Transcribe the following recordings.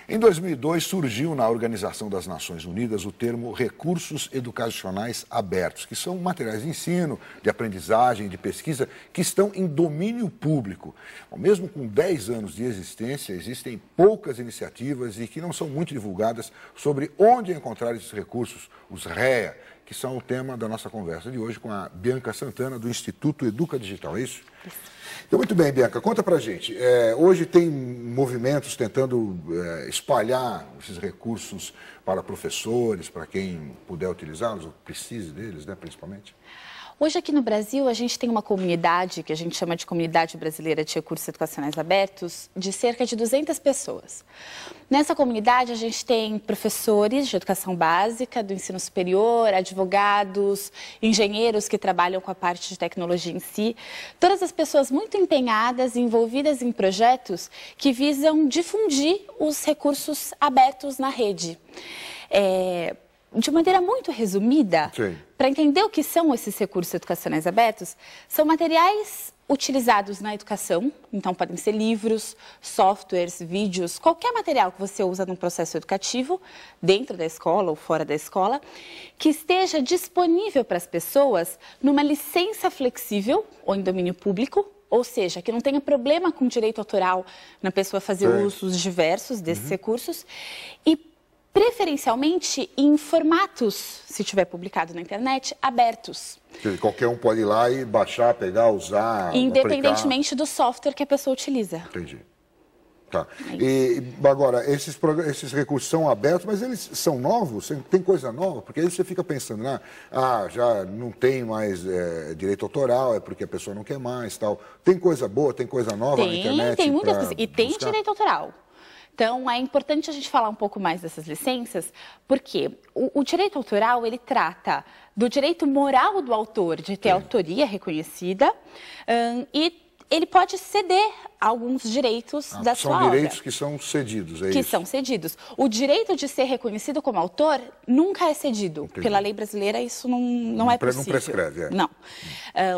Em 2002, surgiu na Organização das Nações Unidas o termo recursos educacionais abertos, que são materiais de ensino, de aprendizagem, de pesquisa, que estão em domínio público. Bom, mesmo com 10 anos de existência, existem poucas iniciativas e que não são muito divulgadas sobre onde encontrar esses recursos, os REA, que são o tema da nossa conversa de hoje com a Bianca Santana, do Instituto Educa Digital, é isso? Então, muito bem, Bianca, conta pra gente. Hoje tem movimentos tentando espalhar esses recursos para professores, para quem puder utilizá-los, ou precise deles, né, principalmente. Hoje aqui no Brasil a gente tem uma comunidade, que a gente chama de Comunidade Brasileira de Recursos Educacionais Abertos, de cerca de 200 pessoas. Nessa comunidade a gente tem professores de educação básica, do ensino superior, advogados, engenheiros que trabalham com a parte de tecnologia em si. Todas as pessoas muito empenhadas e envolvidas em projetos que visam difundir os recursos abertos na rede. De maneira muito resumida, para entender o que são esses recursos educacionais abertos, são materiais utilizados na educação, então podem ser livros, softwares, vídeos, qualquer material que você usa num processo educativo, dentro da escola ou fora da escola, que esteja disponível para as pessoas numa licença flexível ou em domínio público, ou seja, que não tenha problema com direito autoral na pessoa fazer usos diversos desses recursos, e preferencialmente em formatos, se tiver publicado na internet, abertos. Qualquer um pode ir lá e baixar, pegar, usar, independentemente do software que a pessoa utiliza. Entendi. Tá. E agora, esses recursos são abertos, mas eles são novos? Tem coisa nova? Porque aí você fica pensando, né? Já não tem mais direito autoral, é porque a pessoa não quer mais, tal. Tem coisa boa, tem coisa nova na internet? Tem muitas coisas. E tem direito autoral. Então, é importante a gente falar um pouco mais dessas licenças, porque o direito autoral, ele trata do direito moral do autor de ter autoria reconhecida e ele pode ceder alguns direitos da sua obra. São direitos que são cedidos, é isso? Que são cedidos. O direito de ser reconhecido como autor nunca é cedido. Entendi. Pela lei brasileira, isso não é possível. Não prescreve, Não.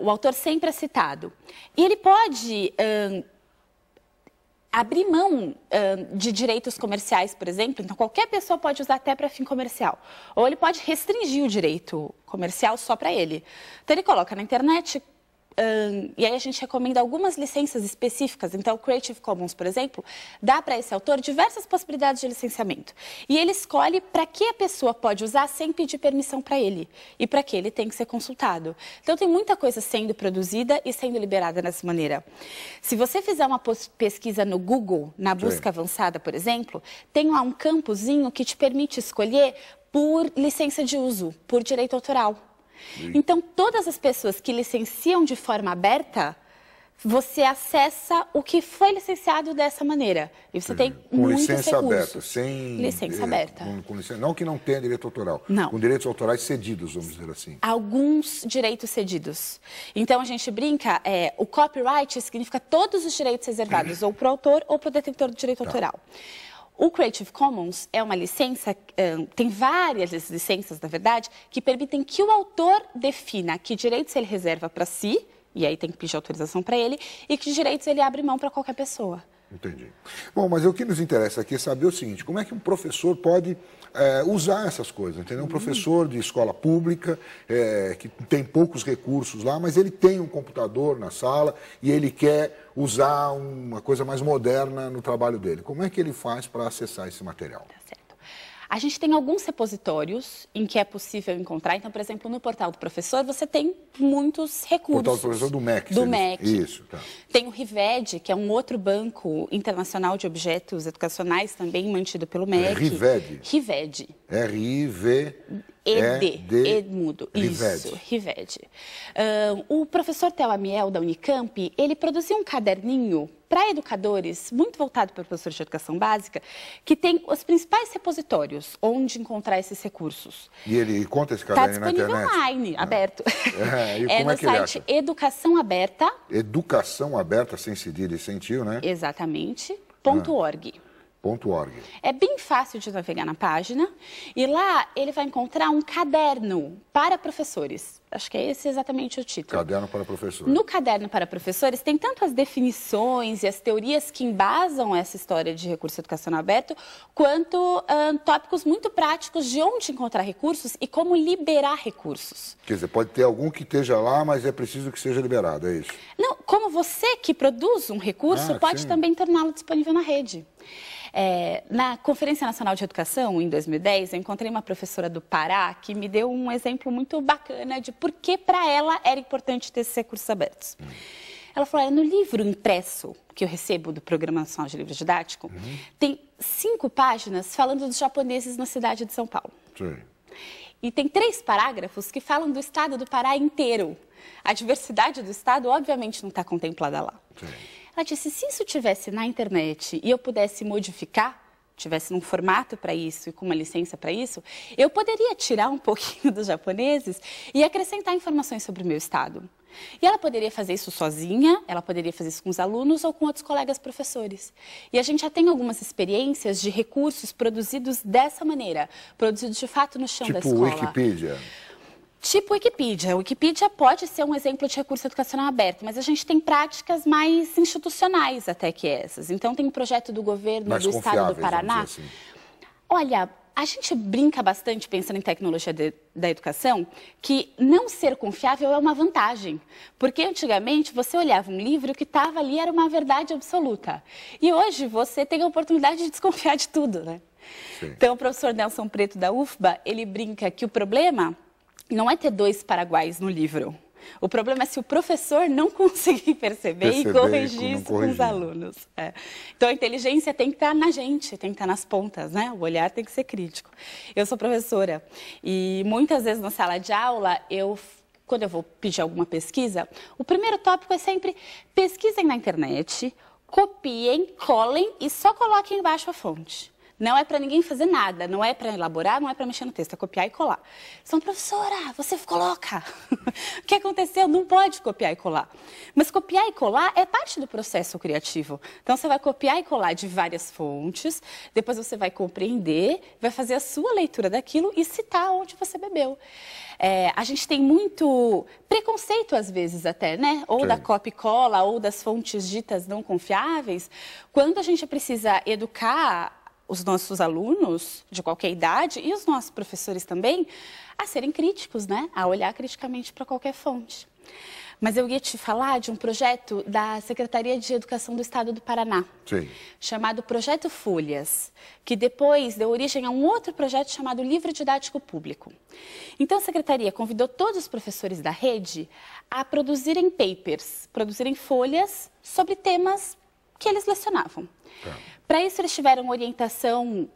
O autor sempre é citado. E ele pode abrir mão de direitos comerciais, por exemplo, então qualquer pessoa pode usar até para fim comercial. Ou ele pode restringir o direito comercial só para ele. Então ele coloca na internet, e aí a gente recomenda algumas licenças específicas. Então o Creative Commons, por exemplo, dá para esse autor diversas possibilidades de licenciamento. E ele escolhe para que a pessoa pode usar sem pedir permissão para ele. E para que ele tem que ser consultado. Então tem muita coisa sendo produzida e sendo liberada dessa maneira. Se você fizer uma pesquisa no Google, na busca avançada, por exemplo, tem lá um campozinho que te permite escolher por licença de uso, por direito autoral. Então, todas as pessoas que licenciam de forma aberta, você acessa o que foi licenciado dessa maneira. E você tem muitos licença recursos. Aberta, sem licença aberta. Com licença, não que não tenha direito autoral. Não. Com direitos autorais cedidos, vamos dizer assim. Alguns direitos cedidos. Então, a gente brinca, o copyright significa todos os direitos reservados ou para o autor ou para o detentor do direito autoral. O Creative Commons é uma licença, tem várias licenças, na verdade, que permitem que o autor defina que direitos ele reserva para si, e aí tem que pedir autorização para ele, e que direitos ele abre mão para qualquer pessoa. Entendi. Bom, mas o que nos interessa aqui é saber o seguinte, como é que um professor pode usar essas coisas, entendeu? Um professor de escola pública, que tem poucos recursos lá, mas ele tem um computador na sala e ele quer usar uma coisa mais moderna no trabalho dele. Como é que ele faz para acessar esse material? Tá certo. A gente tem alguns repositórios em que é possível encontrar. Então, por exemplo, no portal do professor, você tem muitos recursos. Portal do professor do MEC. Do MEC. Isso, tá. Tem o RIVED, que é um outro banco internacional de objetos educacionais, também mantido pelo MEC. RIVED? RIVED. R-I-V-E-D. Mudo. Isso, RIVED. O professor Theo Amiel, da Unicamp, ele produziu um caderninho para educadores, muito voltado para professores de educação básica, que tem os principais repositórios onde encontrar esses recursos. E ele conta esse caderno na internet? Está disponível online, aberto. E como no site Educação Aberta. Educação Aberta, sem cedilha e sem tio, né? Exatamente. .org. .org. É bem fácil de navegar na página e lá ele vai encontrar um caderno para professores. Acho que é esse exatamente o título. Caderno para professores. No caderno para professores tem tanto as definições e as teorias que embasam essa história de recurso educacional aberto, quanto tópicos muito práticos de onde encontrar recursos e como liberar recursos. Quer dizer, pode ter algum que esteja lá, mas é preciso que seja liberado, é isso? Não, como você que produz um recurso pode também torná-lo disponível na rede. Na Conferência Nacional de Educação, em 2010, eu encontrei uma professora do Pará que me deu um exemplo muito bacana de por que para ela era importante ter esses recursos abertos. Ela falou, no livro impresso que eu recebo do Programa Nacional de Livro Didático, tem 5 páginas falando dos japoneses na cidade de São Paulo. Sim. E tem 3 parágrafos que falam do estado do Pará inteiro. A diversidade do estado, obviamente, não está contemplada lá. Sim. Ela disse, se isso tivesse na internet e eu pudesse modificar, tivesse num formato para isso e com uma licença para isso, eu poderia tirar um pouquinho dos japoneses e acrescentar informações sobre o meu estado. E ela poderia fazer isso sozinha, ela poderia fazer isso com os alunos ou com outros colegas professores. E a gente já tem algumas experiências de recursos produzidos dessa maneira, produzidos de fato no chão da escola. Tipo Wikipedia? Tipo Wikipedia. A Wikipedia pode ser um exemplo de recurso educacional aberto, mas a gente tem práticas mais institucionais até que essas. Então, tem um projeto do governo do estado do Paraná. Assim. Olha, a gente brinca bastante pensando em tecnologia da educação, que não ser confiável é uma vantagem. Porque antigamente você olhava um livro e o que estava ali era uma verdade absoluta. E hoje você tem a oportunidade de desconfiar de tudo, né? Sim. Então, o professor Nelson Preto da UFBA, ele brinca que o problema não é ter 2 paraguaios no livro. O problema é se o professor não conseguir perceber e corrigir isso com os alunos. Então, a inteligência tem que estar na gente, tem que estar nas pontas, né? O olhar tem que ser crítico. Eu sou professora e muitas vezes na sala de aula, quando eu vou pedir alguma pesquisa, o primeiro tópico é sempre pesquisem na internet, copiem, colem e só coloquem embaixo a fonte. Não é para ninguém fazer nada, não é para elaborar, não é para mexer no texto, é copiar e colar. Então, professora, você coloca. O que aconteceu? Não pode copiar e colar. Mas copiar e colar é parte do processo criativo. Então, você vai copiar e colar de várias fontes, depois você vai compreender, vai fazer a sua leitura daquilo e citar onde você bebeu. A gente tem muito preconceito, às vezes, até, né? Ou da copia e cola, ou das fontes ditas não confiáveis. Quando a gente precisa educar os nossos alunos de qualquer idade e os nossos professores também a serem críticos, né? A olhar criticamente para qualquer fonte. Mas eu ia te falar de um projeto da Secretaria de Educação do Estado do Paraná, chamado Projeto Folhas, que depois deu origem a um outro projeto chamado Livro Didático Público. Então, a Secretaria convidou todos os professores da rede a produzirem papers, produzirem folhas sobre temas que eles lecionavam. Para isso, eles tiveram orientação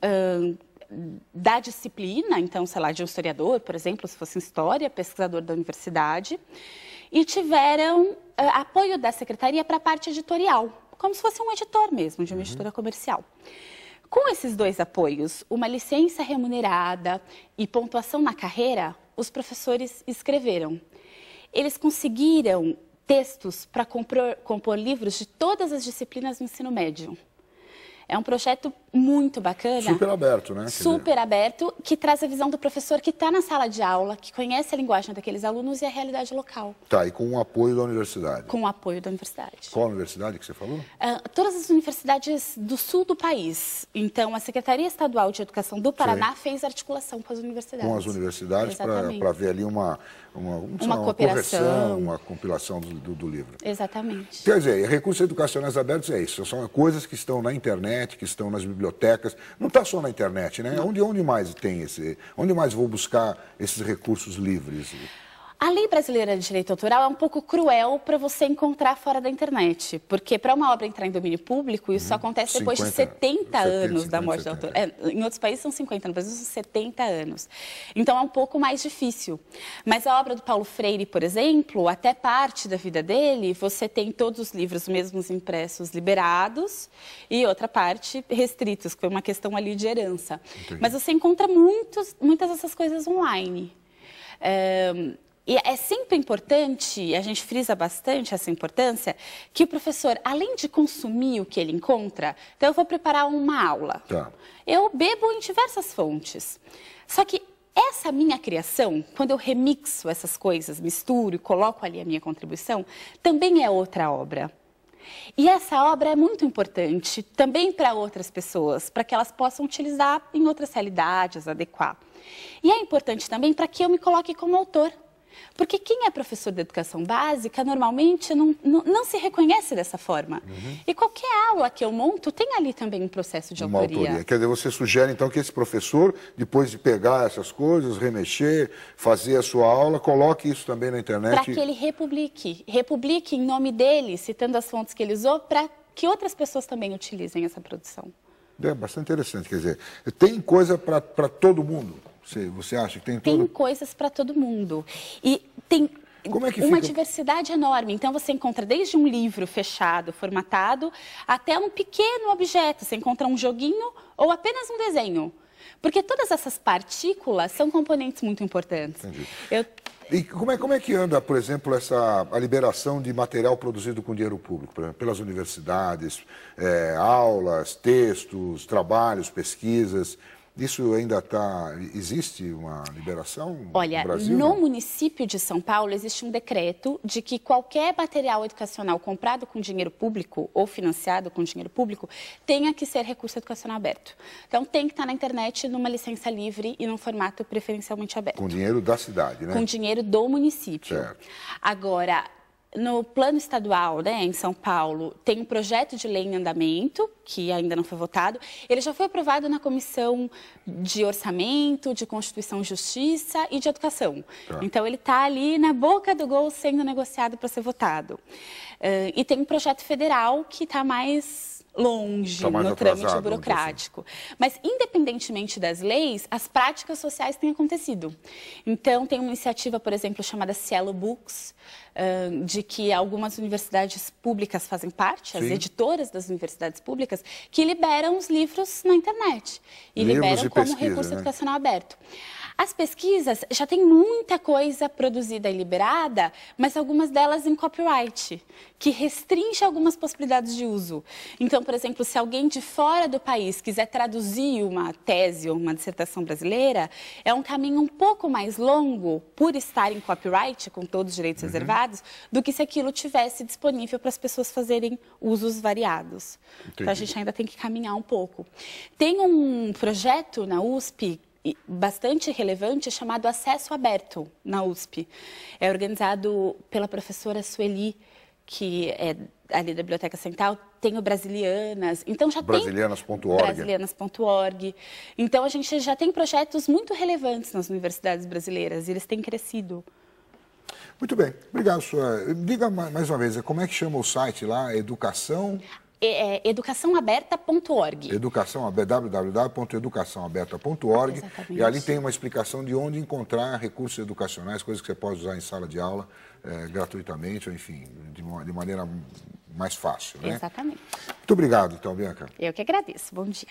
da disciplina, então, sei lá, de um historiador, por exemplo, se fosse história, pesquisador da universidade, e tiveram apoio da secretaria para a parte editorial, como se fosse um editor mesmo, de uma editora comercial. Com esses 2 apoios, uma licença remunerada e pontuação na carreira, os professores escreveram. Eles conseguiram textos para compor livros de todas as disciplinas do ensino médio. É um projeto muito bacana. Super aberto, né? Super aberto, que traz a visão do professor que está na sala de aula, que conhece a linguagem daqueles alunos e a realidade local. Tá, e com o apoio da universidade? Com o apoio da universidade. Qual universidade que você falou? Todas as universidades do sul do país. Então, a Secretaria Estadual de Educação do Paraná fez articulação com as universidades. Com as universidades para ver ali uma cooperação, uma compilação do livro. Exatamente. Quer dizer, recursos educacionais abertos é isso. São coisas que estão na internet, que estão nas bibliotecas. Não está só na internet, né? Onde mais tem onde mais vou buscar esses recursos livres? A Lei Brasileira de Direito Autoral é um pouco cruel para você encontrar fora da internet, porque para uma obra entrar em domínio público, isso acontece depois de 70 anos da morte do autor. Em outros países são 50, no Brasil são 70 anos. Então é um pouco mais difícil. Mas a obra do Paulo Freire, por exemplo, até parte da vida dele, você tem todos os livros mesmos impressos liberados e outra parte restritos, que foi uma questão ali de herança. Entendi. Mas você encontra muitas dessas coisas online. E é sempre importante, a gente frisa bastante essa importância, que o professor, além de consumir o que ele encontra, então eu vou preparar uma aula. Tá. Eu bebo em diversas fontes. Só que essa minha criação, quando eu remixo essas coisas, misturo e coloco ali a minha contribuição, também é outra obra. E essa obra é muito importante também para outras pessoas, para que elas possam utilizar em outras realidades, adequar. E é importante também para que eu me coloque como autor. Porque quem é professor de educação básica, normalmente não se reconhece dessa forma. E qualquer aula que eu monto tem ali também um processo de autoria. Quer dizer, você sugere, então, que esse professor, depois de pegar essas coisas, remexer, fazer a sua aula, coloque isso também na internet? Para que ele republique. Republique em nome dele, citando as fontes que ele usou, para que outras pessoas também utilizem essa produção. É bastante interessante, quer dizer, tem coisa para todo mundo? Você acha que tem tudo? Tem coisas para todo mundo. E tem uma diversidade enorme. Então, você encontra desde um livro fechado, formatado, até um pequeno objeto. Você encontra um joguinho ou apenas um desenho. Porque todas essas partículas são componentes muito importantes. Entendi. E como é que anda, por exemplo, a liberação de material produzido com dinheiro público, por exemplo, pelas universidades, aulas, textos, trabalhos, pesquisas? Isso ainda existe uma liberação no Brasil? Olha, no município de São Paulo existe um decreto de que qualquer material educacional comprado com dinheiro público ou financiado com dinheiro público tenha que ser recurso educacional aberto. Então tem que estar na internet numa licença livre e num formato preferencialmente aberto. Com dinheiro da cidade, né? Com dinheiro do município. Certo. Agora, no plano estadual, né, em São Paulo, tem um projeto de lei em andamento, que ainda não foi votado. Ele já foi aprovado na Comissão de Orçamento, de Constituição e Justiça e de Educação. Tá. Então, ele está ali na boca do gol sendo negociado para ser votado. E tem um projeto federal que está mais longe no trâmite burocrático. Mas, independentemente das leis, as práticas sociais têm acontecido. Então, tem uma iniciativa, por exemplo, chamada Cielo Books, de que algumas universidades públicas fazem parte, as editoras das universidades públicas, que liberam os livros na internet. E liberam como recurso educacional aberto. As pesquisas já tem muita coisa produzida e liberada, mas algumas delas em copyright, que restringe algumas possibilidades de uso. Então, por exemplo, se alguém de fora do país quiser traduzir uma tese ou uma dissertação brasileira, é um caminho um pouco mais longo, por estar em copyright, com todos os direitos reservados, do que se aquilo tivesse disponível para as pessoas fazerem usos variados. Entendi. Então, a gente ainda tem que caminhar um pouco. Tem um projeto na USP bastante relevante chamado Acesso Aberto na USP. É organizado pela professora Sueli, que é ali da Biblioteca Central, tem o Brasilianas, então já Brasilianas.org. Brasilianas.org. Então a gente já tem projetos muito relevantes nas universidades brasileiras e eles têm crescido. Muito bem, obrigado, senhora. Diga mais uma vez, como é que chama o site lá? Educação... educaçãoaberta.org. www.educaçãoaberta.org. E ali tem uma explicação de onde encontrar recursos educacionais, coisas que você pode usar em sala de aula gratuitamente, ou enfim, de maneira mais fácil, né? Exatamente. Muito obrigado, então, Bianca. Eu que agradeço. Bom dia.